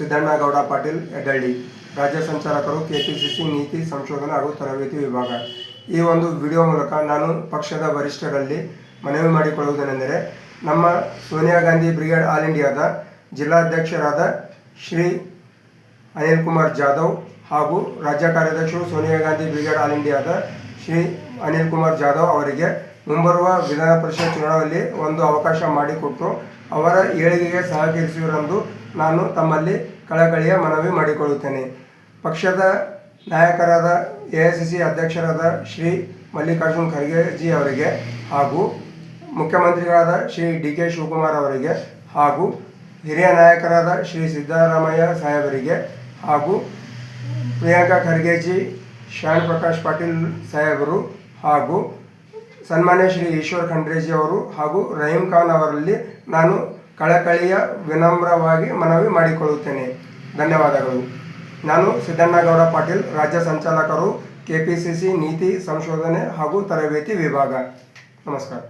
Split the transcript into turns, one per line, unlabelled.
ಸಿದ್ದಣ್ಣಗೌಡ ಪಾಟೀಲ್ ಯಡ್ಡಳ್ಳಿ, ರಾಜ್ಯ ಸಂಚಾಲಕರು, ಕೆಪಿಸಿಸಿ ನೀತಿ ಸಂಶೋಧನೆ ಹಾಗೂ ತರಬೇತಿ ವಿಭಾಗ. ಈ ಒಂದು ವಿಡಿಯೋ ಮೂಲಕ ನಾನು ಪಕ್ಷದ ವರಿಷ್ಠರಲ್ಲಿ ಮನವಿ ಮಾಡಿಕೊಳ್ಳುವುದೇನೆಂದರೆ, ನಮ್ಮ ಸೋನಿಯಾ ಗಾಂಧಿ ಬ್ರಿಗೇಡ್ ಆಲ್ ಇಂಡಿಯಾದ ಜಿಲ್ಲಾಧ್ಯಕ್ಷರಾದ ಶ್ರೀ ಅನಿಲ್ ಕುಮಾರ್ ಜಾಧವ್ ಹಾಗೂ ರಾಜ್ಯ ಕಾರ್ಯದರ್ಶಿಗಳು ಸೋನಿಯಾ ಗಾಂಧಿ ಬ್ರಿಗೇಡ್ ಆಲ್ ಇಂಡಿಯಾದ ಶ್ರೀ ಅನಿಲ್ ಕುಮಾರ್ ಜಾಧವ್ ಅವರಿಗೆ ಮುಂಬರುವ ವಿಧಾನ ಪರಿಷತ್ ಚುನಾವಣೆಯಲ್ಲಿ ಒಂದು ಅವಕಾಶ ಮಾಡಿಕೊಟ್ಟು ಅವರ ಏಳಿಗೆಗೆ ಸಹಕರಿಸುವರೆಂದು ನಾನು ತಮ್ಮಲ್ಲಿ ಕಳಕಳಿಯ ಮನವಿ ಮಾಡಿಕೊಳ್ಳುತ್ತೇನೆ. ಪಕ್ಷದ ನಾಯಕರಾದ ಎಐಸಿಸಿ ಅಧ್ಯಕ್ಷರಾದ ಶ್ರೀ ಮಲ್ಲಿಕಾರ್ಜುನ್ ಖರ್ಗೆಜಿ ಅವರಿಗೆ ಹಾಗೂ ಮುಖ್ಯಮಂತ್ರಿಗಳಾದ ಶ್ರೀ ಡಿ.ಕೆ. ಶಿವಕುಮಾರ್ ಅವರಿಗೆ ಹಾಗೂ ಹಿರಿಯ ನಾಯಕರಾದ ಶ್ರೀ ಸಿದ್ದರಾಮಯ್ಯ ಸಾಹೇಬರಿಗೆ ಹಾಗೂ ಪ್ರಿಯಾಂಕಾ ಖರ್ಗೆಜಿ, ಶ್ಯಾಮ್ ಪ್ರಕಾಶ್ ಪಾಟೀಲ್ ಸಾಹೇಬರು ಹಾಗೂ ಸನ್ಮಾನ್ಯ ಶ್ರೀ ಈಶ್ವರ್ ಖಂಡ್ರೆಜಿ ಅವರು ಹಾಗೂ ರಹೀಂ ಖಾನ್ ಅವರಲ್ಲಿ ನಾನು ಕಳಕಳಿಯ ವಿನಮ್ರವಾಗಿ ಮನವಿ ಮಾಡಿಕೊಳ್ಳುತ್ತೇನೆ. ಧನ್ಯವಾದಗಳು. ನಾನು ಸಿದ್ದಣ್ಣಗೌಡ ಪಾಟೀಲ್, ರಾಜ್ಯ ಸಂಚಾಲಕರು, ಕೆಪಿಸಿಸಿ ನೀತಿ ಸಂಶೋಧನೆ ಹಾಗೂ ತರಬೇತಿ ವಿಭಾಗ. ನಮಸ್ಕಾರ.